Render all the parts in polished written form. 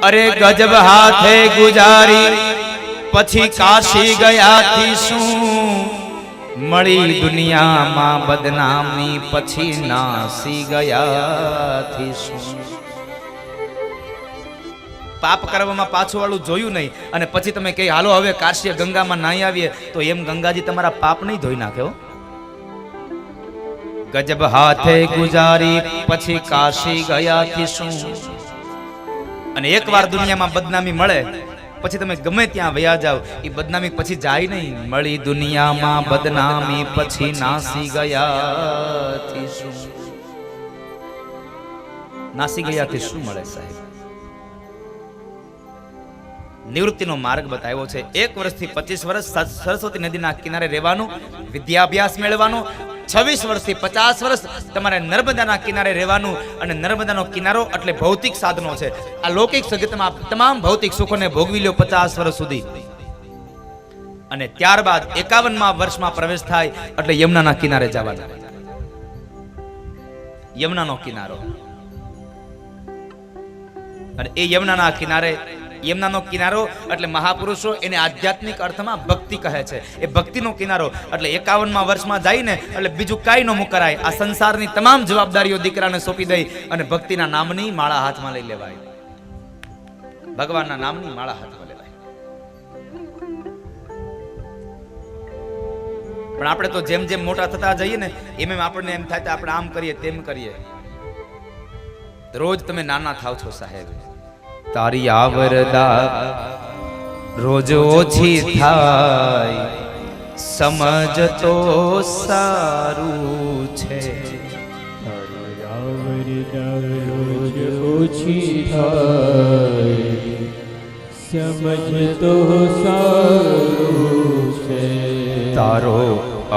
अरे गजब हाथे गुजारी पछी काशी गया थी शू मળી દુનિયામાં બદનામી પછી નાસી ગયા થી શું પાપ કરવામાં પાછું વાળું જોયું નહીં અને પછી તમે કહી હાલો હવે કાશી ગંગામાં નાહી આવીએ તો એમ ગંગાજી તમારા પાપ નહીં ધોઈ નાખે હો ગજબ હાથે ગુજારી પછી કાશી ગયા થી શું અને એકવાર દુનિયામાં બદનામી મળે પછી તમે ગમે ત્યાં વયા જાવ એ બદનામી પછી જાય નહીં મળી દુનિયામાં બદનામી પછી નાસી ગયા થી શું નાસી ગયા થી શું મળે સાહેબ નિવૃત્તિનો માર્ગ બતાવ્યો છે 1 વર્ષથી 25 વર્ષ સરસ્વતી નદીના કિનારે રહેવાનું વિદ્યાભ્યાસ મેળવવાનો 26 વર્ષથી 50 વર્ષ તમારે નર્મદાના કિનારે રહેવાનું અને નર્મદાનો કિનારો એટલે ભૌતિક સાધનો છે આ લૌકિક જગતમાં તમામ ભૌતિક સુખોને ભોગવી લ્યો 50 વર્ષ સુધી અને ત્યારબાદ 51મા વર્ષમાં પ્રવેશ થાય એટલે યમુનાના કિનારે જવાનું યમુનાનો કિનારો અને એ યમુનાના કિનારે યમુનાનો કિનારો એટલે મહાપુરુષો એને આધ્યાત્મિક અર્થમાં ભક્તિ કહે છે એ ભક્તિનો કિનારો એટલે 51મા વર્ષમાં જઈને એટલે બીજું કાંઈ ન મુકરાય આ સંસારની તમામ જવાબદારીઓ દીકરાને સોંપી દઈ અને ભક્તિના નામની માળા હાથમાં લઈ લેવાય ભગવાનના નામની માળા હાથમાં લેવાય પણ આપણે તો જેમ જેમ મોટા થતા જઈએ ને એમ એમ આપણને એમ થાય આપણે આમ કરીએ તેમ કરીએ રોજ તમે નાના થાવ છો સાહેબ તારી આવરદા રોજ ઓછી થાય સમજ તો સારું છે તારી આવરદા રોજ ઓછી થાય સમજ તો સારું છે તારો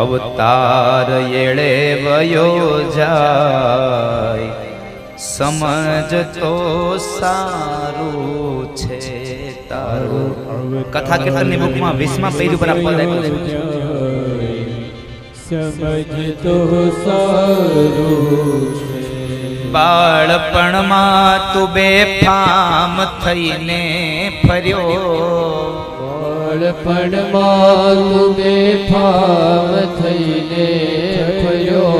અવતાર એળે વયો જાય સમજ તો સારું છે તારો કથા કીર્તનની બુકમાં 20મા પેજ ઉપર આપવામાં આવ્યું છે સમજ તો સારું છે બાળપણમાં તું બેફામ થઈને ફર્યો બાળપણમાં તું બેફામ થઈને ફર્યો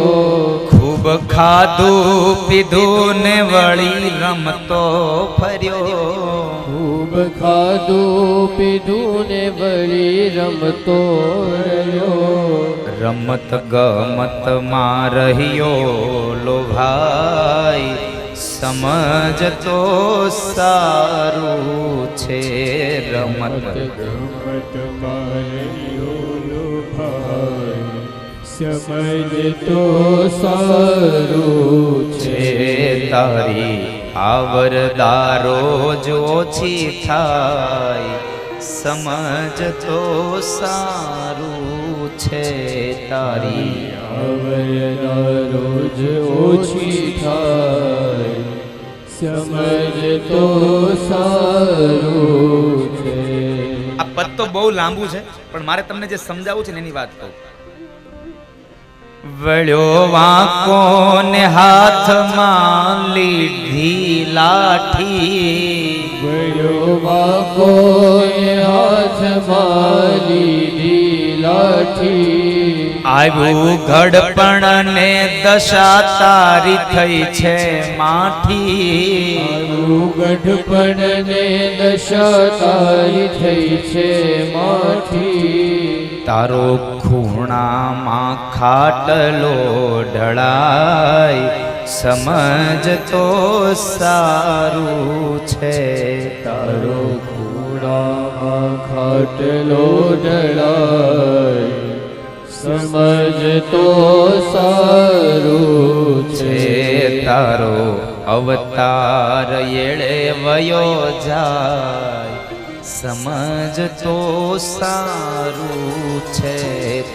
ખૂબ ખાધું પીધું ને વળી રમતો ફર્યો ખૂબ ખાધું પીધું ને વળી રમતો રહ્યો રમત ગમત માં રહ્યો લોભાઈ સમજ તો સારું છે રમત ગમત માં રહ્યો લોભાઈ સમજ તો સારું છે તારી આવરદારો જો ઓછી થાય સમજ તો સારું છે તારી આવરદારો જો ઓછી થાય સમજ તો સારું છે આ પદ તો બહુ લાંબુ છે પણ મારે તમને જે સમજાવવું છે ને એની વાત કહું વળ્યો વાંકો ને હાથમાં લીધી લાઠી વળ્યો વાંકો ને હાથમાં લીધી લાઠી આવ્યું ઘડપણ ને દશા તારી થઈ છે માઠી આવ્યું ગઢપણ ને દશા તારી થઈ છે માઠી તારો ખૂણામાં ખાટલો ઢળાય સમજ તો સારું છે તારો ખૂણામાં ખાટલો ઢળાય સમજ તો સારું છે તારો અવતાર એળે વયો જાય સમજ તો સારું છે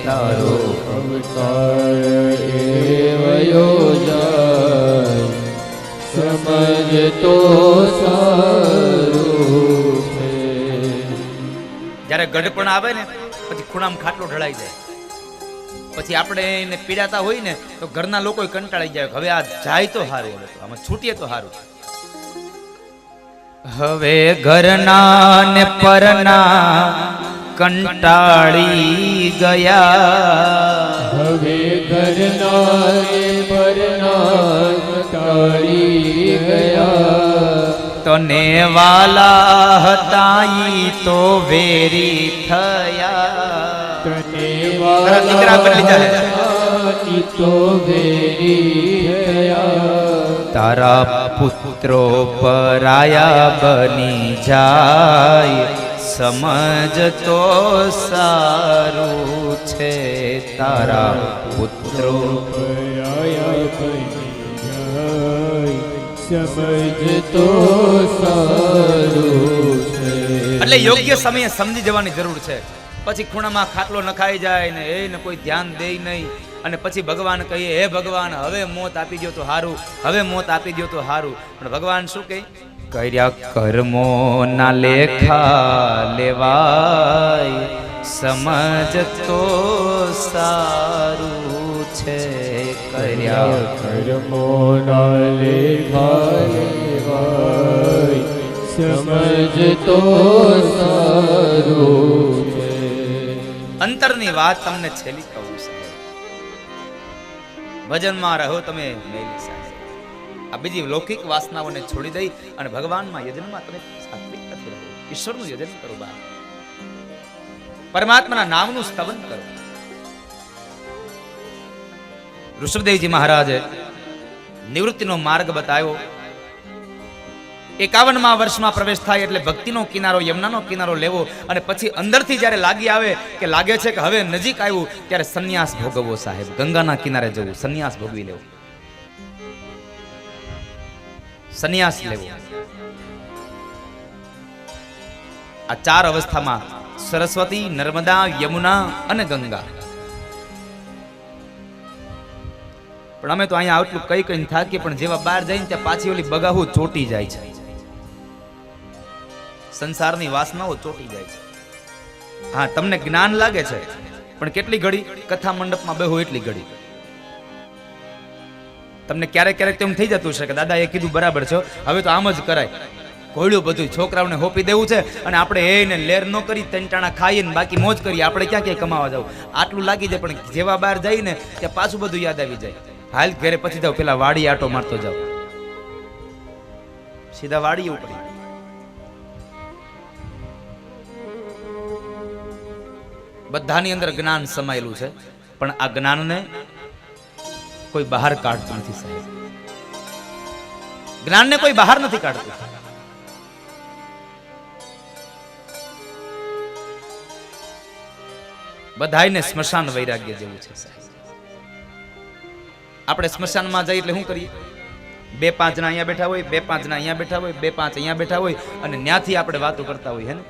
તારો અવતાર એવયો જાય સમજ તો સારું છે જ્યારે ગઢપણ આવે ને પછી ખૂણામાં ખાટલો ઢળાઈ જાય પછી આપણે એને પીડાતા હોય ને તો ઘરના લોકો કંટાળી જાય હવે આ જાય તો સારું આમાં છૂટીએ તો સારું હવે ઘરના ને પરના કંટાળી ગયા, હવે ઘરના ને પરના કંટાળી ગયા, તને વાલા હતા ઈ તો વેરી થયા. તને દીકરા બદલી જાય. વાલા ઈ તો વેરી થયા, તારા પુત્રો પરાયા બની જાય, સમજ તો સારું છે. તારા પુત્રો પરાયા બની જાય, સમજ તો સારું છે. એટલે યોગ્ય સમયે સમજી જવાની જરૂર છે. પછી ખૂણામાં ખાટલો નખાઈ જાય ને એને કોઈ ધ્યાન દે નહીં, અને પછી ભગવાન કહીએ હે ભગવાન હવે મોત આપી દો તો હારું, હવે મોત આપી દો તો હારું. પણ ભગવાન શું કહે? કર્યા કર્મો ના લેખા લેવાય, સમજ તો સારું છે. કર્યા કર્મો ના લેખા લેવાય, સમજ તો સારું છે. અંતરની વાત તમને છેલ્લી કહું છે. ભજનમાં રહો તમે મેલી સાથે, આ બીજી લૌકિક વાસનાઓને છોડી દઈ અને ભગવાનમાં યજનમાં તમે સાત્વિકતાથી રહો. ઈશ્વરનું યજન કરો, બા પરમાત્માના નામનું સ્તવન કરો. ઋષભદેવજી મહારાજે નિવૃત્તિનો માર્ગ બતાવ્યો. 51મા વર્ષમાં પ્રવેશ થાય એટલે ભક્તિનો કિનારો, યમુનાનો કિનારો લેવો, અને પછી અંદરથી જ્યારે લાગી આવે કે લાગે છે કે હવે નજીક આવ્યું, ત્યારે સંન્યાસ ભોગવવો. સાહેબ, ગંગાના કિનારે જવું, સંન્યાસ ભોગવી લેવો, સંન્યાસ લેવો. આ 4 અવસ્થામાં સરસ્વતી, નર્મદા, યમુના અને ગંગા. પણ અમે તો અહીંયા આટલું કઈ કઈ થાકીએ, પણ જેવા બહાર જઈને ત્યાં પાછી ઓલી બગાહુ ચોટી જાય છે. સંસારની વાસનાઓ ચોટી જાય છે. હા, તમને જ્ઞાન લાગે છે, પણ કેટલી ઘડી કથા મંડપમાં બેહો એટલી ઘડી. તમને ક્યારેક ક્યારેક તેમ થઈ જતું છે કે દાદા એ કીધું બરાબર છે, હવે તો આમ જ કરાય. ઘોડ્યું બધું છોકરાઓને હોપી દેવું છે, અને આપણે એને લેર ન કરી તંટાણા ખાઈએ ને બાકી મોજ કરીએ. આપણે ક્યાં ક્યાંય કમાવા જાવ, આટલું લાગી જાય. પણ જેવા બહાર જઈને ત્યાં પાછું બધું યાદ આવી જાય. હાલ ઘરે પછી જાવ, પેલા વાડી આટો મારતો જાવ, સીધા વાડી ઉપડી. બધાની અંદર જ્ઞાન સમાયેલું છે, પણ આ જ્ઞાનને કોઈ બહાર કાઢતું નથી સાહેબ. જ્ઞાનને કોઈ બહાર નથી કાઢતું. બધાયને સ્મશાન વૈરાગ્ય જેવું છે સાહેબ. આપણે સ્મશાનમાં જઈએ એટલે શું કરીએ? 2-5 જણા અહીંયા બેઠા હોય, 2-5 જણા અહીંયા બેઠા હોય, 2-5 અહીંયા બેઠા હોય, અને ત્યાંથી આપણે વાતો કરતા હોય. હે ને,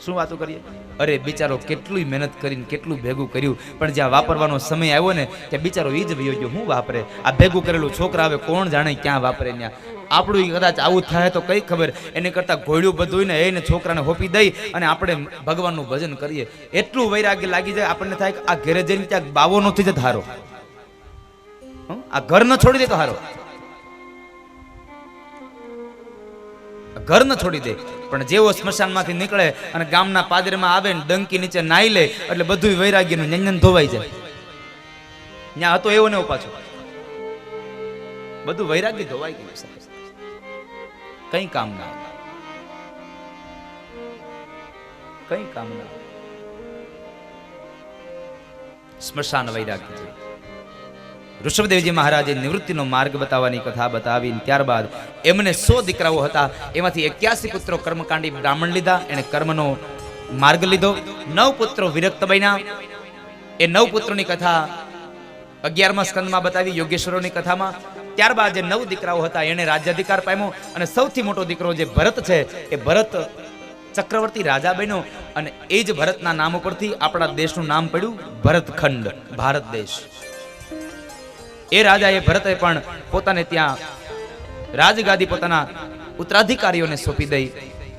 શું વાતો કરીએ? અરે બિચારો કેટલું મહેનત કરીને કેટલું ભેગું કર્યું, પણ જ્યાં વાપરવાનો સમય આવ્યો ને ત્યાં બિચારો ઈ જ વયો ગયો. શું વાપરે? આ ભેગું કરેલું છોકરા આવે કોણ જાણે ક્યાં વાપરે. ત્યાં આપણું કદાચ આવું થાય તો કઈ ખબર. એને કરતા ઘોડ્યું બધું ને એને છોકરાને હોપી દઈ અને આપણે ભગવાનનું ભજન કરીએ. એટલું વૈરાગ્ય લાગી જાય, આપણને થાય કે આ ઘરે જઈને ત્યાં બાવો નથી જતો હારો, આ ઘર ન છોડી દે તો હારો, ઘર ન છોડી દે. પણ જેવો સ્મશાનમાંથી નીકળે અને ગામના પાદરમાં આવે ને ડંકી નીચે નાઈ લે એટલે બધું વૈરાગ્યનું નંજન ધોવાઈ જાય. ત્યાં હતો એવો ને એવો પાછો બધું વૈરાગ્ય ધોવાઈ ગયું સાહેબ. કઈ કામ ના આવે, કઈ કામ ના આવે. સ્મશાન વૈરાગ્ય છે. ઋષભદેવજી મહારાજે નિવૃત્તિનો માર્ગ બતાવવાની કથા બતાવી. ત્યારબાદ એમને 100 દીકરાઓ હતા, એમાંથી 81 પુત્રો કર્મકાંડી બ્રાહ્મણ લીધા, એને કર્મનો માર્ગ લીધો. 9 પુત્રો વિરક્ત બન્યા. એ 9 પુત્રોની કથા 11મા સ્કંદમાં બતાવી, યોગેશ્વરોની કથામાં. ત્યારબાદ જે 9 દીકરાઓ હતા એને રાજ્યાધિકાર પામ્યો, અને સૌથી મોટો દીકરો જે ભરત છે એ ભરત ચક્રવર્તી રાજા બન્યો, અને એ જ ભરતના નામ ઉપરથી આપણા દેશનું નામ પડ્યું ભરતખંડ, ભારત દેશ. એ રાજાએ ભરતે પણ પોતાને ત્યાં રાજગાદી પોતાના ઉત્તરાધિકારીઓને સોંપી દઈ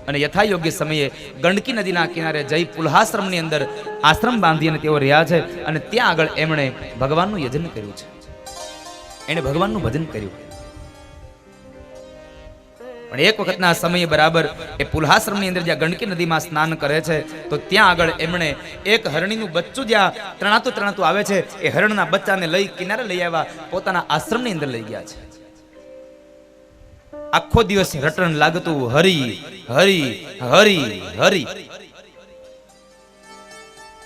અને યથાયોગ્ય સમયે ગંડકી નદીના કિનારે જઈ પુલ્હાશ્રમની અંદર આશ્રમ બાંધી અને તેઓ રહ્યા છે. અને ત્યાં આગળ એમણે ભગવાનનું યજન કર્યું છે, એણે ભગવાનનું ભજન કર્યું. પણ એક વખતના સમયે બરાબર એ પુલ્હાશ્રમની અંદર જ્યાં ગંડકી નદીમાં સ્નાન કરે છે તો ત્યાં આગળ એમણે એક હરણીનું બચ્ચું જ્યાં તણાતું આવે છે એ હરણના બચ્ચાને લઈ કિનારે લઈ આવ્યા, પોતાના આશ્રમની અંદર લઈ ગયા છે. આખો દિવસ રટણ લાગતું, હરી હરી હરી હરી.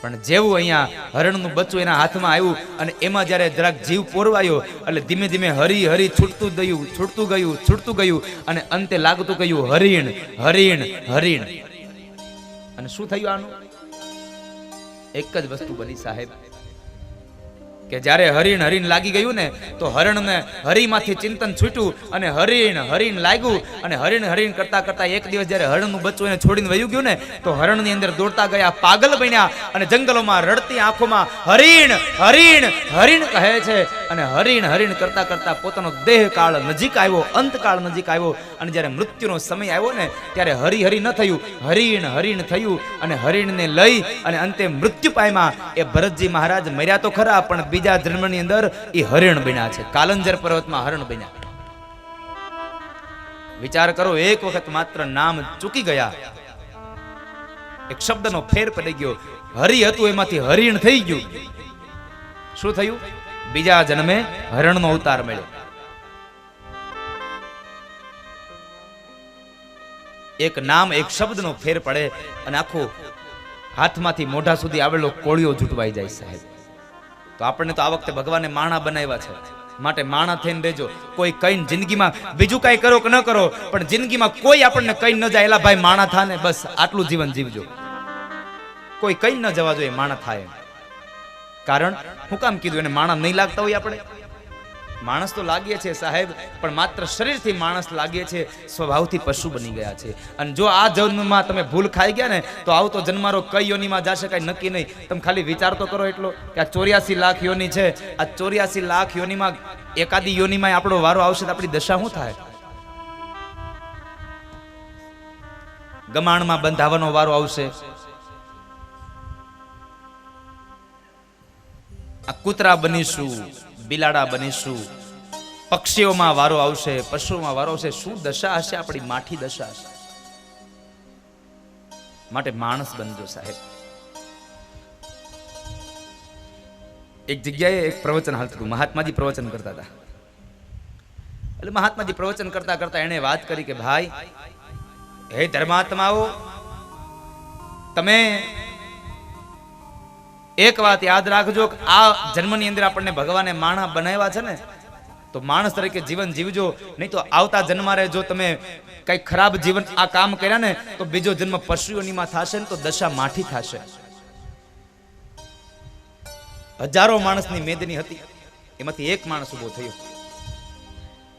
પણ જેવું અહીંયા હરણનું બચ્ચું એના હાથમાં આવ્યું અને એમાં જ્યારે જરાક જીવ પોરવાયો એટલે ધીમે ધીમે હરી હરી છૂટતું ગયું અને અંતે લાગતું ગયું હરિણ હરિણ હરિણ. અને શું થયું આનું? એક જ વસ્તુ બની સાહેબ, કે જ્યારે હરિણ હરિણ લાગી ગયું ને તો હરણને હરીમાંથી ચિંતન છૂટ્યું અને હરિણ હરિણ લાગ્યું અને હરિણ હરિણ કરતા કરતા એક દિવસ જ્યારે હરણનું બચ્ચું એને છોડીને વયું ગયું ને તો હરણની અંદર દોડતા ગયા, પાગલ બન્યા અને જંગલોમાં રડતી આંખોમાં હરિણ હરિણ હરિણ કહે છે. અને હરિણ હરિણ કરતા કરતા પોતાનો દેહ કાળ નજીક આવ્યો, અંતકાળ નજીક આવ્યો અને જ્યારે મૃત્યુનો સમય આવ્યો ને ત્યારે હરી હરી ન થયું, હરિણ હરિણ થયું અને હરિણને લઈ અને અંતે મૃત્યુ પામ્યા. એ ભરતજી મહારાજ મર્યા તો ખરા પણ બીજા જન્મની અંદર એ હરિણ બન્યા છે, કાલંજર પર્વતમાં હરણ બન્યા. વિચાર કરો, એક વખત માત્ર નામ ચૂકી ગયા, એક શબ્દનો ફેર પડી ગયો, હરિ હતું એમાંથી હરિણ થઈ ગયું. શું થયું? બીજા જન્મે હરણનો અવતાર મળ્યો. એક નામ, એક શબ્દનો ફેર પડે અને આખો હાથમાંથી મોઢા સુધી આવેલો કોળિયો જૂટવાઈ જાય સાહેબ. તો આપણને તો આ વખતે ભગવાને માણા બનાવ્યા છે, માટે માણા થઈને રહેજો. કોઈ કઈ જિંદગીમાં બીજું કઈ કરો કે ન કરો પણ જિંદગીમાં કોઈ આપણને કઈ ન જાય, એલા ભાઈ માણા થાને, બસ આટલું જીવન જીવજો. કોઈ કઈ ન જવા જોઈએ માણા થાય. કારણ હું કામ કીધું એને માણા નહીં લાગતા હોય? આપણે માણસ તો લાગીએ છીએ સાહેબ, પણ માત્ર શરીરથી માણસ લાગીએ છીએ, સ્વભાવથી પશુ બની ગયા છે. અને જો આ જન્મમાં તમે ભૂલ ખાઈ ગયા ને તો આવતો જન્મારો કઈ યોનીમાં જશે કઈ નક્કી નહીં. તમે ખાલી વિચાર તો કરો એટલો કે આ 84 લાખ યોની છે, આ 84 લાખ યોનીમાં એકાદી યોનીમાં આપણો વારો આવશે તો આપણી દશા શું થાય? ગમાણમાં બંધાવાનો વારો આવશે, આ કૂતરા બનીશું, બિલાડા બનીશું, પક્ષીઓમાં વારો આવશે, પશુઓમાં વારો આવશે. શું દશા હશે આપણી? માઠી દશા હશે. માટે માણસ બનજો સાહેબ. એક જગ્યાએ એક પ્રવચન હાલતું હતું, મહાત્માજી પ્રવચન કરતા હતા. એટલે મહાત્માજી પ્રવચન કરતા કરતા એને વાત કરી કે ભાઈ, હે ધર્માત્માઓ, તમે એક વાત યાદ રાખજો કે આ જન્મની અંદર આપણને ભગવાને માણા બનાવ્યા છે ને તો માણસ તરીકે જીવન જીવજો, નહીં તો આવતા જન્મારે જો તમે કઈ ખરાબ જીવન આ કામ કર્યા ને તો બીજો જન્મ પશુઓનીમાં થશે ને તો દશા માઠી થશે. હજારો માણસની મેદની હતી, એમાંથી એક માણસ ઉભો થયો.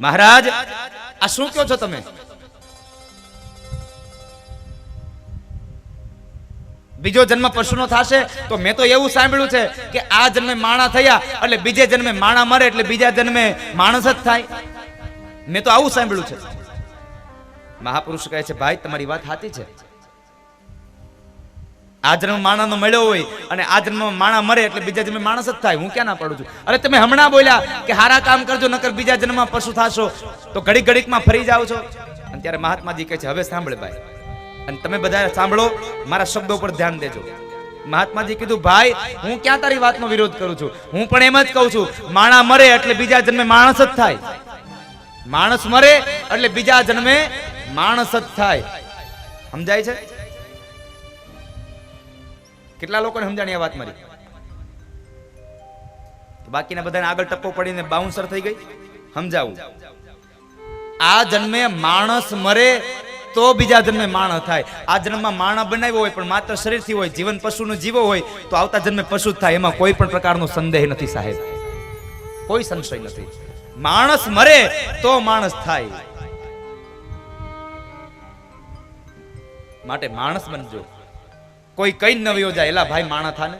મહારાજ, આ શું કહો છો તમે? બીજો જન્મ પશુનો થશે? તો મેં તો એવું સાંભળ્યું છે કે આ જન્મે માણા થયા એટલે બીજે જન્મે માણા મરે એટલે બીજા જન્મે માણસ જ થાય. મેં તો આવું સાંભળ્યું છે. મહાપુરુષ કહે છે ભાઈ તમારી વાત સાચી છે. આ જન્મ માણાનો મળ્યો હોય અને આ જન્મમાં માણા મરે એટલે બીજા જન્મે માણસ જ થાય. હું ક્યાં ના પાડું છું? અરે તમે હમણાં બોલ્યા કે હારા કામ કરજો નકર બીજા જન્મમાં પશુ થાશો, તો ઘડીક ઘડીકમાં ફરી જાવ છો. અને ત્યારે મહાત્માજી કહે છે હવે સાંભળે ભાઈ, અને તમે બધા સાંભળો, મારા શબ્દો પર ધ્યાન દેજો. મહાત્માજી કીધું ભાઈ હું ક્યાં તારી વાતનો વિરોધ કરું છું, હું પણ એમ જ કહું છું માણા મરે એટલે બીજા જન્મે માણસ જ થાય. માણસ મરે એટલે બીજા જન્મે માણસ જ થાય. સમજાય છે? કેટલા લોકોને સમજાણી આ વાત મારી? બાકીના બધાને આગળ ટપ્પો પડીને બાઉન્સર થઈ ગઈ. સમજાવું, આ જન્મે માણસ મરે તો બીજા જન્મે માણસ થાય. આ જન્મમાં માણા બનાવ્યો હોય પણ માત્ર શરીરથી હોય, જીવન પશુનું જીવો હોય તો આવતા જન્મે પશુ જ થાય. એમાં કોઈ પણ પ્રકારનો સંદેહ નથી સાહેબ, કોઈ સંશય નથી. માણસ મરે તો માણસ થાય. માટે માણસ બનજો, કોઈ કઈ ન વયો જાય એલા ભાઈ માણા થાને,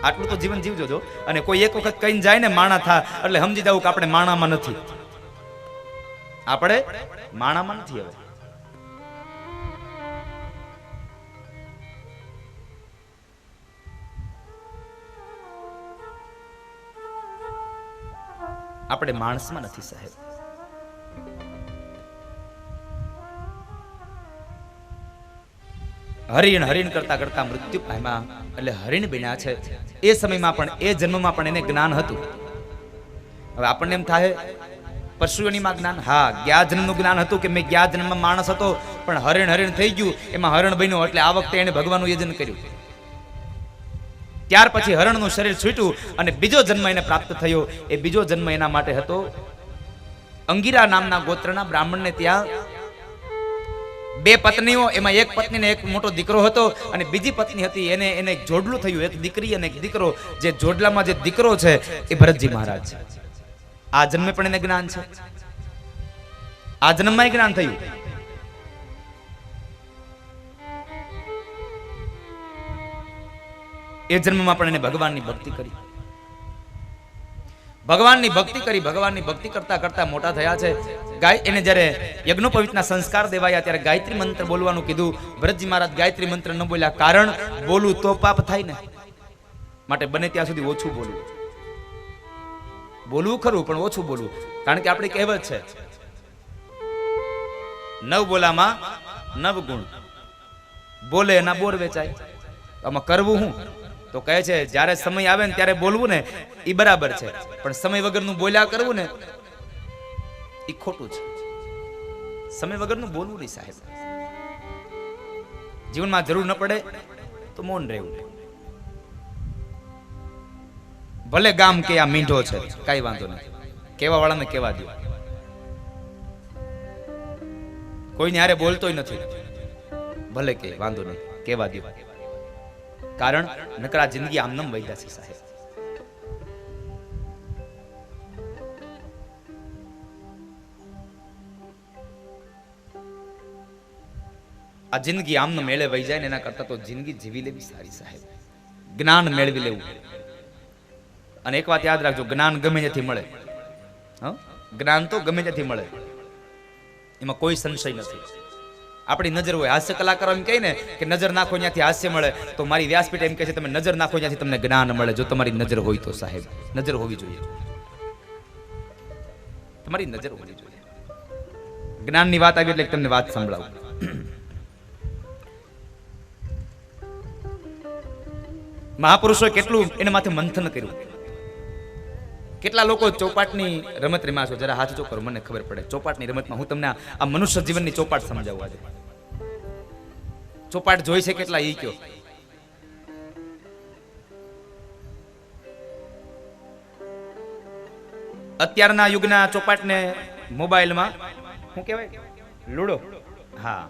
આટલું તો જીવન જીવજો જો. અને કોઈ એક વખત કઈ જાય ને માણા થા એટલે સમજી જવું કે આપણે માણામાં નથી, આપણે માણામાં નથી. હવે આપણે માણસમાં નથી સાહેબ. હરિણ હરિણ કરતા કરતા મૃત્યુ પામ્યા, એટલે હરિણ બન્યા છે. એ સમયમાં પણ એ જન્મમાં પણ એને જ્ઞાન હતું. હવે આપણને એમ થાય પશુઓનીમાં જ્ઞાન, હા ગયા જન્મનું જ્ઞાન હતું કે મેં ગયા જન્મમાં માણસ હતો પણ હરિણ હરિણ થઈ ગયું, એમાં હરણ બન્યો, એટલે આ વખતે એને ભગવાનનું યજન કર્યું. ત્યાર પછી હરણનું શરીર છૂટ્યું અને બીજો જન્મ એને પ્રાપ્ત થયો. એ બીજો જન્મ એના માટે હતો અંગીરા નામના ગોત્રના બ્રાહ્મણને ત્યાં 2 પત્નીઓ, એમાં એક પત્નીને એક મોટો દીકરો હતો અને બીજી પત્ની હતી એને એક જોડલું થયું, એક દીકરી અને એક દીકરો. જે જોડલામાં જે દીકરો છે એ ભરતજી મહારાજ છે. આ જન્મે પણ એને જ્ઞાન છે, આ જન્મમાં જ્ઞાન થયું. એ જન્મમાં પણ એને ભગવાનની ભક્તિ કરી, ભગવાનની ભક્તિ કરી, ભગવાનની ભક્તિ કરતા કરતા મોટા થયા છે. એને જ્યારે યજ્ઞોપવિતના સંસ્કાર દેવાયા ત્યારે ગાયત્રી મંત્ર બોલવાનું કીધું. ભરતજી મહારાજ ગાયત્રી મંત્ર ન બોલ્યા, કારણ બોલું તો પાપ થાય ને, માટે બને ત્યાં સુધી ઓછું બોલવું. બોલવું ખરું પણ ઓછું બોલવું, કારણ કે આપણી કહેવત છે 9 બોલામાં 9 ગુણ, બોલે એના બોર વેચાય. આમાં કરવું હું તો કહે છે જ્યારે સમય આવે ને ત્યારે બોલવું ને એ બરાબર છે, પણ સમય વગરનું બોલ્યા કરવું ને એ ખોટું છે. સમય વગરનું બોલવું નહીં સાહેબ. જીવનમાં જરૂર ન પડે તો મૌન રહેવું. ભલે ગામ કે આ મીંઢો છે, કઈ વાંધો નહીં, કેવા વાળાને કેવા દો. કોઈને હારે બોલતોય નથી, ભલે કે વાંધો નહીં, કેવા દો. કારણ નકરા જિંદગી આમનમ વૈધા છે સાહેબ. આ જિંદગી આમનો મેળે વહી જાય ને એના કરતા તો જિંદગી જીવી લેવી સારી સાહેબ. જ્ઞાન મેળવી લેવું. અને એક વાત યાદ રાખજો, જ્ઞાન ગમે ત્યાંથી મળે. જ્ઞાન તો ગમે ત્યાંથી મળે, એમાં કોઈ સંશય નથી. આપણી નજર હોય, હાસ્ય કલાકારો એમ કહે ને કે નજર નાખો ત્યાંથી હાસ્ય મળે, તો મારી વ્યાસપીઠ એમ કહે છે તમે નજર નાખો ત્યાંથી તમને જ્ઞાન મળે. જો તમારી નજર હોય તો સાહેબ, નજર હોવી જોઈએ, તમારી નજર હોવી જોઈએ. જ્ઞાનની વાત આવી એટલે તમને વાત સંભળાવું. મહાપુરુષોએ કેટલું એના માથે મંથન કર્યું. કેટલા લોકો ચોપાટની રમત રમ્યા છો? જરા હાથ ચોકરો, મને ખબર પડે. ચોપાટની રમતમાં હું તમને આ મનુષ્ય જીવનની ચોપાટ સમજાવું. આજે ચોપાટ જોઈ છે કેટલા ઈ કયો? અત્યારના યુગના ચોપાટને મોબાઈલમાં શું કહેવાય? લૂડો. હા,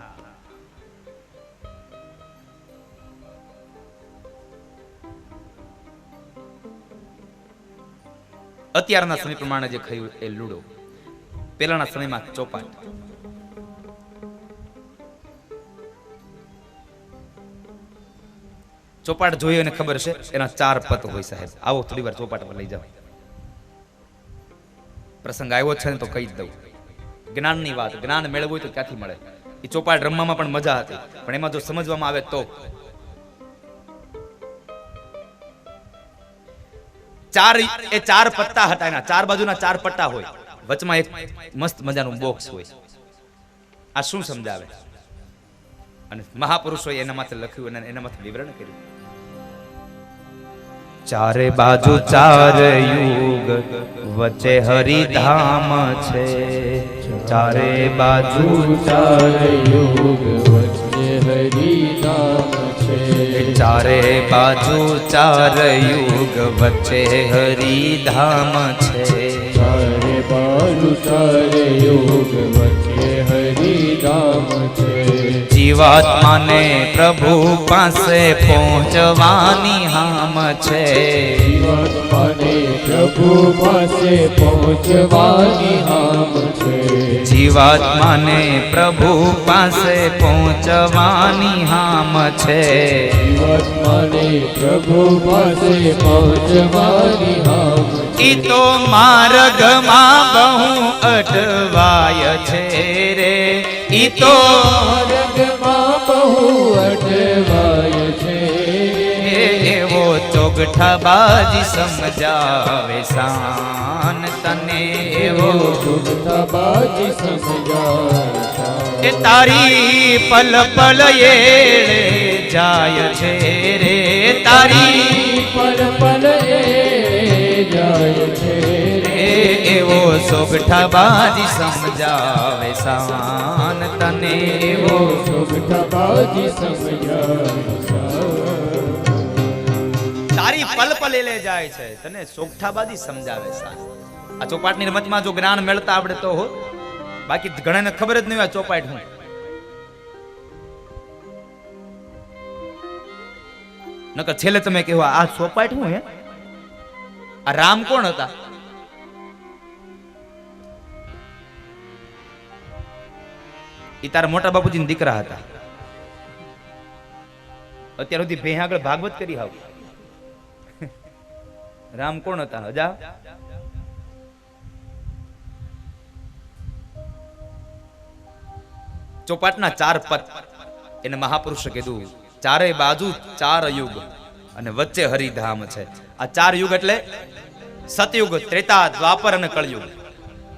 અત્યારના સમય પ્રમાણે જે ખયું એ લૂડો, પહેલાના સમયમાં ચોપાટ. ચોપાટ જોઈએ અને ખબર છે એના 4 પત હોય સાહેબ. આવો થોડી વાર ચોપાટ પર લઈ જાવ. પ્રસંગ આવ્યો છે ને તો કહી જ દઉં. જ્ઞાનની વાત, જ્ઞાન મેળવવું હોય તો ક્યાંથી મળે? એ ચોપાટ રમવામાં પણ મજા હતી, પણ એમાં જો સમજવામાં આવે તો 4 પત્તા હતા. એના 4 બાજુના 4 પટ્ટા હોય, વચમાં એક મસ્ત મજાનું બોક્સ હોય. આ શું સમજાવે? અને મહાપુરુષોએ એના માથે લખ્યું અને એના માથે વિવરણ કર્યું. 4 બાજુ 4 યુગ, વચ્ચે હરિધામ છે. 4 બાજુ 4 યુગ, વચ્ચે હરિધામ છે. 4 બાજુ 4 યુગ, વચ્ચે હરિધામ છે. 4 બાજુ 4 યુગ, વચ્ચે હરિધામ છે. જીવાત્માને પ્રભુ પાસે પહોંચવાની હામ છે. જીવાત્માને પ્રભુ પાસે પહોંચવાની હામ છે. જીવાત્માને પ્રભુ પાસે પહોંચવાની હામ છે. જીવાત્માને પ્રભુ પાસે પહોંચવાની હામ છે. ઈ તો માર્ગમાં બહુ અટવાય છે રે. ઈ તો માર્ગમાં બહુ અટવાય છે. એવો ચોગઠાબાજી સમજાવે શાન તને. એવો ચોગઠાબાજી સમજાવે શાન. એ તારી પલ પલ એળે જાય છે રે તારી પલ પલ એ જાય છે રે એવો સોગઠા બાજી સમજાવે સાન તને એવો સુગઠા બાજી સમજાવે તારી પલ પલ લે જાય છે તને સોગઠા બાજી સમજાવે સાન. આ ચોપાટની રમતમાં જો જ્ઞાન મેળતા આપણે તો હો, બાકી ઘણાને ખબર જ નહીં હોય ચોપાટ હું. નકર છેલ્લે તમે કહો આ ચોપાટ હું હે, આ રામ કોણ હતા? ઈ તારા મોટા બાપુજીના દીકરા હતા. અત્યાર સુધી ભે આગળ ભાગવત કરી હાવ. રામ કોણ હતા? હજા ચોપાટના 4 પદ એને મહાપુરુષે કીધું. ચારે બાજુ 4 યુગ અને વચ્ચે હરિધામ છે. આ 4 યુગ એટલે સતયુગ, ત્રેતા, દ્વાપર અને કળયુગ.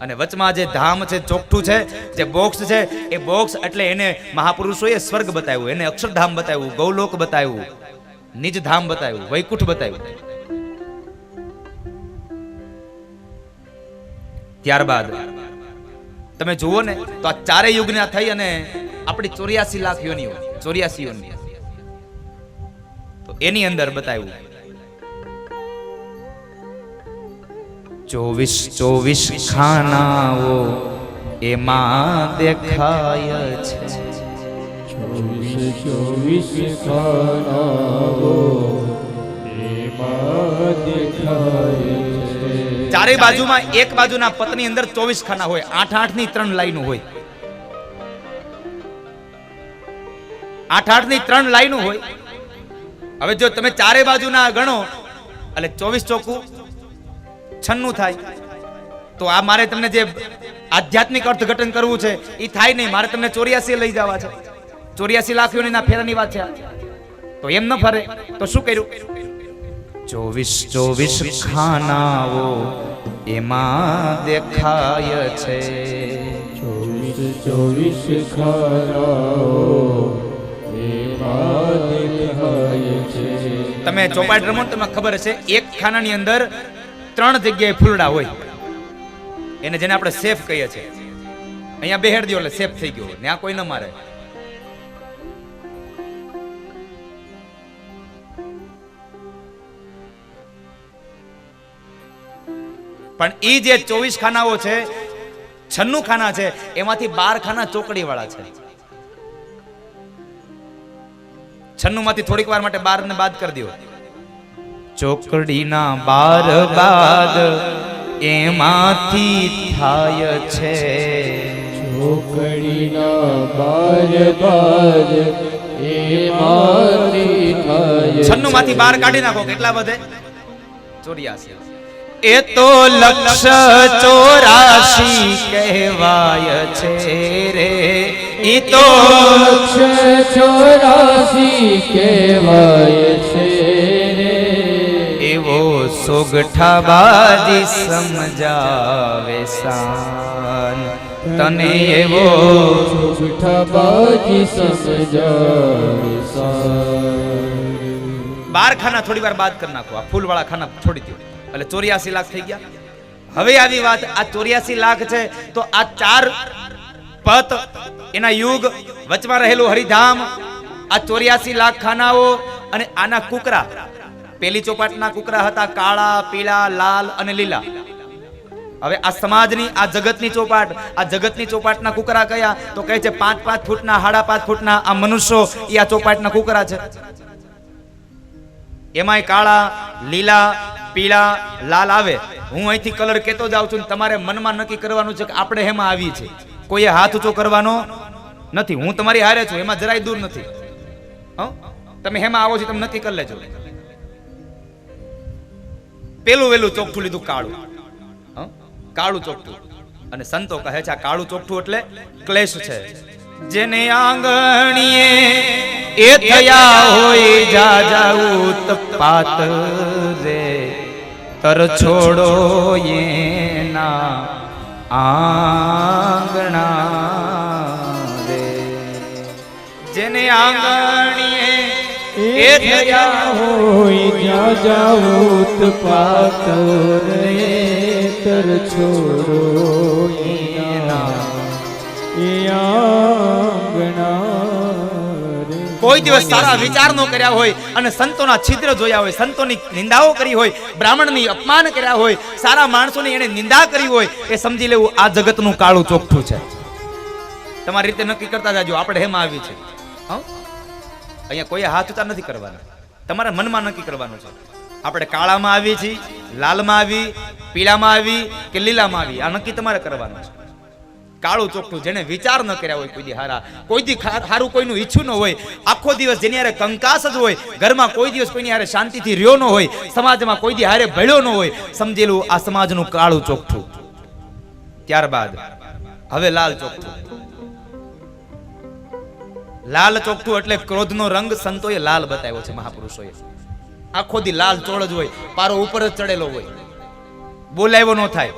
અને વચમાં જે ધામ છે, ચોકઠું છે, જે બોક્સ છે, એ બોક્સ એટલે એને મહાપુરુષોએ સ્વર્ગ બતાવ્યું, એને અક્ષરધામ બતાવ્યું, ગૌલોક બતાવ્યું, નિજ ધામ બતાવ્યું, વૈકુંઠ બતાવ્યું. ત્યારબાદ તમે જુઓ ને તો આ 4 યુગના થઈ અને આપણી 84 લાખ યોનિઓ, 84 યોનિ, તો એની અંદર બતાવ્યું 24 ખાનાઓ એમાં દેખાય છે. 24 ખાનાઓ એમાં દેખાય છે. ચારે બાજુમાં એક બાજુના પતની અંદર 24 ખાના હોય, 8 ની 3 લાઈનો હોય, 8 ની 3 લાઈનો હોય. હવે જો તમે ચારે બાજુના ગણો એટલે 24 ચોકું 96 થાય. તો આ મારે તમને જે આધ્યાત્મિક અર્થઘટન કરવું છે એ થાય નહીં, મારે તમને 84 લઈ જવા છે. 84 લાખ યોનીના ફેરાની વાત છે. તો એમ ન ફરે તો શું કર્યું? 24 ખાનાઓ એમાં દેખાય છે. 24 ખાનાઓ એમાં દેખાય છે. તમે ચોપાટ રમો તમને ખબર હશે, એક ખાનાની અંદર 3 જગ્યાએ ફૂલડા હોય, એને જેને આપણે સેફ કહીએ છીએ. અહીંયા બેહાડ દો એટલે સેફ થઈ ગયો, ત્યાં કોઈ ન મારે. પણ ઈ જે 24 ખાનાઓ છે, 96 ખાના છે, એમાંથી 12 ખાના ચોકડી વાળા છે. 96 માંથી થોડીક વાર માટે 12 ને બાદ કરી દો. ચોકડીના 12 બાદ એમાંથી થાય છે. ચોકડીના 12 બાદ એમાંથી થાય. 96 માંથી 12 કાઢી નાખો, કેટલા વધે? 84. એ તો લક્ષ 84 કહેવાય છે રે. એ તો લક્ષ 84 કહેવાય છે રે. એવો સોગઠા બાજી સમજાવે સાન તને એવો સુગઠા બાજી સમજાવે સાન. 12 ખાના થોડી વાર બાદ કરી નાખો, આ ફૂલ વાળા ખાના છોડી દો એટલે 84 લાખ થઈ ગયા. હવે આવી વાત, આ 84 લાખ છે તો આ 4 પત એના યુગ, વચમાં રહેલું હરિધામ, આ 84 લાખ ખાનાઓ અને આના કુકરા. પેલી ચોપાટના કુકરા હતા કાળા, પીળા, લાલ અને લીલા. હવે આ સમાજની, આ જગતની ચોપાટ, આ જગતની ચોપાટના કુકરા કયા? તો કહે છે 5-5 ફૂટના, 5.5 ફૂટના આ મનુષ્યો એ આ ચોપાટના કુકરા છે. એમાંય કાળા, લીલા, પીળા, લાલ આવે. હું અહીંથી કલર કેતો જાઉં છું, તમારે મનમાં નક્કી કરવાનું છે કે આપણે હેમાં આવી છે. કોઈએ હાથ ઊંચો કરવાનો નથી. હું તમારી હારે છું, એમાં જરાય દૂર નથી. તમે હેમાં આવો છો, તમે નક્કી કરી લેજો. પેલું વેલું ચોખ્ઠું લીધું કાળું, કાળું ચોખ્ઠું. અને સંતો કહે છે આ કાળું ચોખ્ઠું એટલે ક્લેશ છે. જેને આંગણીએ એ થયા હોય જાજા ઉત્પાત રે, તર છોડો એના આંગણા રે. જેને આંગણીએ એ થયા હોય જ્યાં જાવું પાત રે તર છોડો એના એ આંગણા રે. કોઈ દિવસ સારા વિચાર નો કર્યા હોય અને સંતોના છિદ્ર જોયા હોય, સંતોની નિંદાઓ કરી હોય, બ્રાહ્મણની અપમાન કર્યા હોય, સારા માણસોની એને નિંદા કરી હોય, એ સમજી લેવું આ જગતનું કાળું ચોખ્ઠું છે. તમારી રીતે નક્કી કરતા જાજો આપણે હેમાં આવી છે. અહીંયા કોઈ હાથ ઉતાર નથી કરવાના, તમારે મનમાં નક્કી કરવાનું છે. આપણે કાળામાં આવી છીએ, લાલમાં આવી, પીળામાં આવી કે લીલામાં આવી, આ નક્કી તમારે કરવાનું છે. કાળું ચોખ્ઠું જેને વિચાર ન કર્યા હોય, કોઈ દી હારા, કોઈ દી હારું કોઈનું ઈચ્છું ન હોય, આખો દિવસ જેની હારે કંકાસ જ હોય, ઘરમાં કોઈ દિવસ કોઈની હારે શાંતિથી રહ્યો ન હોય, સમાજમાં કોઈ દી હારે ભળ્યો ન હોય, સમજેલું આ સમાજનું કાળું ચોખ્ઠું. ત્યારબાદ હવે લાલ ચોખ્ઠું. લાલ ચોખ્ઠું એટલે ક્રોધનો રંગ સંતોએ લાલ બતાવ્યો છે, મહાપુરુષોએ. આખો દી લાલ ચોળ જ હોય, પારો ઉપર જ ચડેલો હોય, બોલાવ્યો ન થાય.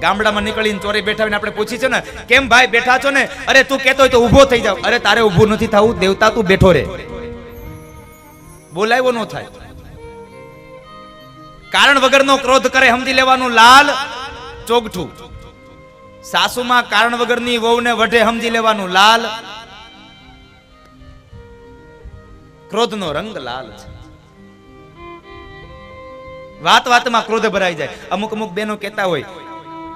ગામડામાં નીકળીને ચોરી બેઠા હોય આપણે પૂછી છે ને, કેમ ભાઈ બેઠા છો ને? અરે તું કહેતો હોય તો ઊભો થઈ જાવ. અરે તારે ઊભું નથી થવું, દેવતા તું બેઠો રે. બોલાવ્યો ન થાય. કારણ વગરનો ક્રોધ કરે સમજી લેવાનું લાલ ચોગઠું. સાસુમાં કારણ વગરની વહુને વઢે સમજી લેવાનું લાલ. ક્રોધનો રંગ લાલ છે. વાત વાતમાં ક્રોધ ભરાઈ જાય. અમુક અમુક બેનો કહેતા હોય,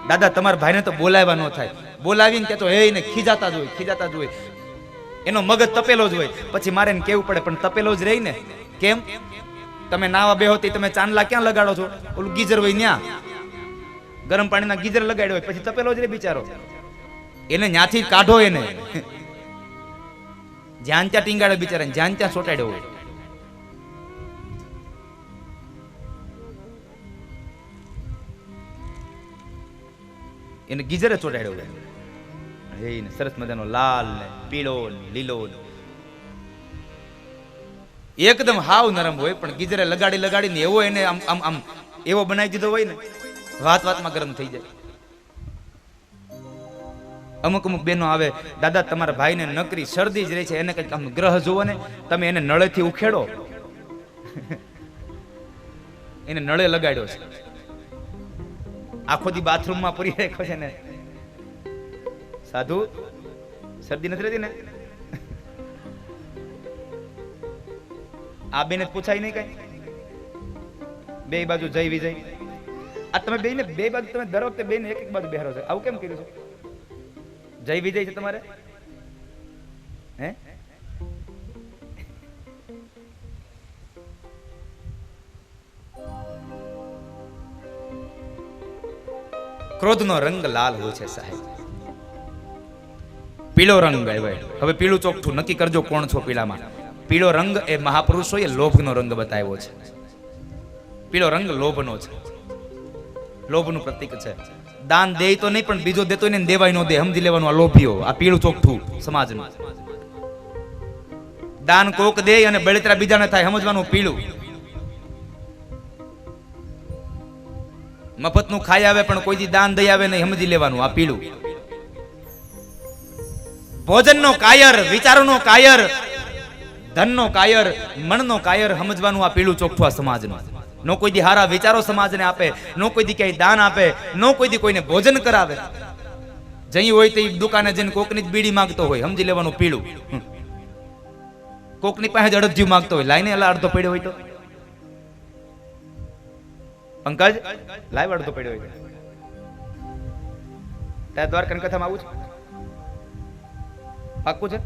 દાદા તમારા ભાઈને તો બોલાવ્યા ન થાય, બોલાવીને કહેતો હે ને ખીજાતા જ હોય, ખીજાતા જ હોય, એનો મગજ તપેલો જ હોય. પછી મારે એને કેવું પડે, પણ તપેલો જ રહી ને. કેમ? તમે નાવા બેહોતી તમે ચાંદલા ક્યાં લગાડો છો? ઓલું ગીઝર હોય ન્યા, ગરમ પાણીના ગીઝર લગાડ્યો હોય, પછી તપેલો જ રે બિચારો. એને ન્યાથી કાઢો, એને જ્યાં ત્યાં ટીંગાડે બિચારાને, જ્યાં ત્યાં સોટાડ્યો હોય. એને ગીઝરે ચોટાડ્યો હોય. એને સરસ મજાનો લાલ ને પીળો ને લીલો ને એકદમ હાવ નરમ હોય, પણ ગીઝરે લગાડી લગાડીને એવો એને આમ આમ આમ એવો બનાવી દીધો હોય ને, વાત વાતમાં ગરમ થઈ જાય. અમુક અમુક બેનો આવે, દાદા તમારા ભાઈને નકરી શરદી જ રહી છે, એને કંઈક આમ ગ્રહ જુઓ ને, તમે એને નળેથી ઉખેડો. એને નળે લગાડ્યો છે, આખો દી બાથરૂમમાં પૂરી રાખ્યો છે ને. સાધુ શરદી નથી રહેતી ને? આ બેને પૂછાય નહીં કઈ? બે બાજુ જય વિજય. આ તમે બેને બે બાજુ તમે દર વખતે બેને એક એક બાજુ બેહારો છો, આવું કેમ કર્યું છે? જય વિજય છે તમારે? હે? ક્રોધનો રંગ લાલ હોય છે સાહેબ. પીળો રંગ આવ્યો. હવે પીળું ચોખ્ઠું નક્કી કરજો કોણ છો પીળામાં. પીળો રંગ એ મહાપુરુષોએ લોભનો રંગ બતાવ્યો છે. પીળો રંગ લોભનો છે, લોભનું પ્રતીક છે. દાન દે તો નહીં, પણ બીજો દેતો ને દેવાય નો દે, સમજી લેવાનું આ લોભીઓ. આ પીળું ચોખ્ઠું સમાજનું. દાન કોક દે અને બળતરા બીજાને થાય, સમજવાનું પીળું. મફતનું ખાઈ આવે પણ કોઈ દી દાન દઈ આવે નહીં, સમજી લેવાનું આ પીળું. ભોજનનો કાયર, વિચારોનો કાયર, ધનનો કાયર, મનનો કાયર, સમજવાનું આ પીળું ચોખ્ઠું આ સમાજનું. નો કોઈ દી હારા વિચારો સમાજને આપે, નો કોઈ દી ક્યાંય દાન આપે, નો કોઈ દી કોઈને ભોજન કરાવે. જઈ હોય તે દુકાને જઈને કોકની જ બીડી માંગતો હોય, સમજી લેવાનું પીળું. કોકની પાસે જ અડધ્યું માંગતો હોય, લાઈને અડધો પડ્યો હોય તો પંકજ લાઈવ અડધો પડ્યો હોય. ત્યાં દ્વારકાની કથામાં આવું છે? પાક્કું છે?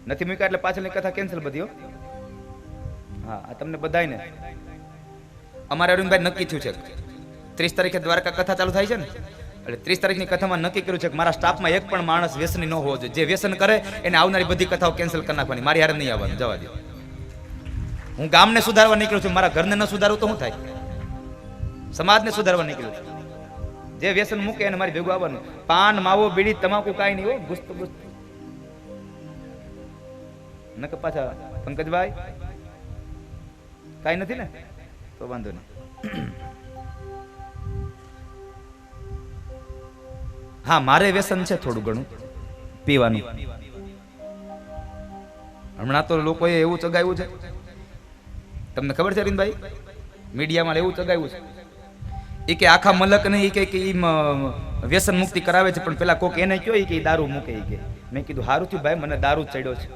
નથી મૂક્યા એટલે પાછળની કથા કેન્સલ બધી. હા, આ તમને બધાયને અમારે અરુણભાઈ નક્કી થયું છે 30 તારીખે દ્વારકા કથા ચાલુ થાય છે ને, એટલે 30 તારીખની કથામાં નક્કી કર્યું છે કે મારા સ્ટાફમાં એક પણ માણસ વ્યસની ન હોવો જોઈએ. જે વ્યસન કરે એને આવનારી બધી કથાઓ કેન્સલ કરી નાખવાની, મારી હારે નહીં આવવાનું, જવા દો. હું ગામને સુધારવા નીકળ્યું છું, મારા ઘરને ન સુધારું તો શું થાય? સમાજને સુધારવા નીકળ્યું છું. જે વ્યસન મૂકે એને મારી ભેગું આવવાનું. પાન, માવો, બીડી, તમાકુ કાંઈ નહીં હો, ગુસ્ત ગુસ્ત નક પાછા. પંકજભાઈ કાંઈ નથી ને તો વાંધો નહીં. હા, મારે વ્યસન છે થોડું ઘણું પીવાનું. હમણાં તો લોકોએ એવું ચગાવ્યું છે, તમને ખબર છે અરવિંદભાઈ, મીડિયામાં એવું ચગાવ્યું છે એ કે આખા મલકને એ કે વ્યસન મુક્તિ કરાવે છે, પણ પેલા કોક એને કયો કે દારૂ મૂકે એ કે. મેં કીધું સારું થયું ભાઈ, મને દારૂ જ ચડ્યો છે,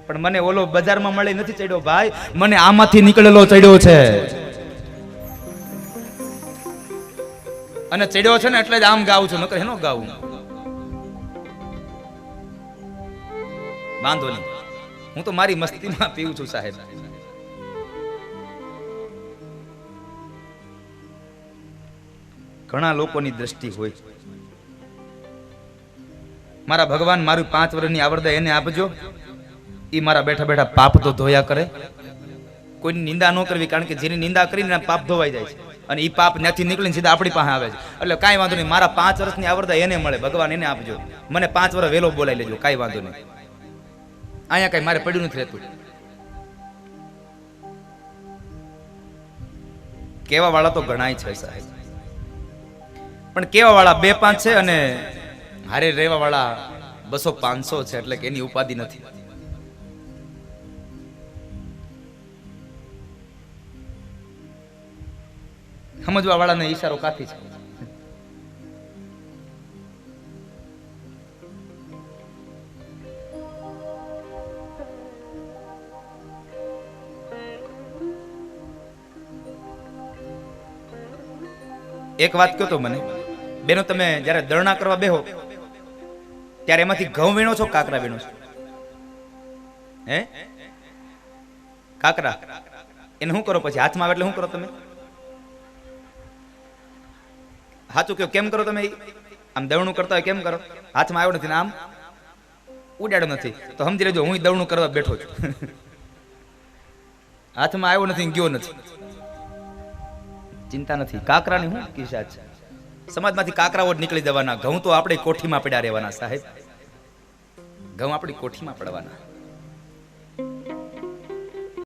પણ મને ઓલો બજારમાં મળે નથી ચડ્યો ભાઈ, મને આમાંથી નીકળેલો ચડ્યો છે. અને ચડ્યો છે ને એટલે જ આમ ગાઉં છું, નકર હેનો ગાવું. વાંધો નહીં, હું તો મારી મસ્તીમાં પીવું છું સાહેબ. ઘણા લોકોની દ્રષ્ટિ હોય, મારા ભગવાન મારું 5 વર્ષની આવરદા એને આપજો, એ મારા બેઠા બેઠા પાપ તો ધોયા કરે. કોઈની નિંદા ન કરવી, કારણ કે જેની નિંદા કરીને પાપ ધોવાઈ જાય છે, અને એ પાપ ત્યાંથી નીકળીને સીધા આપણી પાસે આવે છે. એટલે કાંઈ વાંધો નહીં, મારા 5 વર્ષની આવરદા એને મળે, ભગવાન એને આપજો. મને 5 વર્ષ વહેલો બોલાવી લેજો, કાંઈ વાંધો નહીં. અહીંયા કઈ મારે પડ્યું નથી રહેતું. કેવા વાળા તો ઘણાય છે સાહેબ, પણ કેવા વાળા 2-5 છે અને હારે રહેવા વાળા 200-500 છે, એટલે કે એની ઉપાધિ નથી. સમજવા વાળાને ઈશારો કાફી છે. એક વાત કહો તો મને બેનો, તમે જયારે દરણા કરવા બેહો ત્યારે એમાંથી ઘઉં વીણો છો, કાકરા વીણો છો? હે, કાકરા. એને શું કરો પછી? હાથમાં આવે એટલે શું કરો તમે? સાચું કયો, કેમ કરો તમે? આમ દવણું કરતા હોય કેમ કરો? હાથમાં આવ્યો નથી ને આમ ઉડાડો નથી, તો સમજી લેજો હું દવણું કરવા બેઠો છું. હાથમાં આવ્યો નથી, ગયો નથી, ચિંતા નથી. કાકરાની શું કિસ્સા છે? સમાજમાંથી કાકરાઓ જ નીકળી જવાના, ઘઉં તો આપણે કોઠીમાં પડ્યા રહેવાના સાહેબ, ઘઉં આપણી કોઠીમાં પડવાના.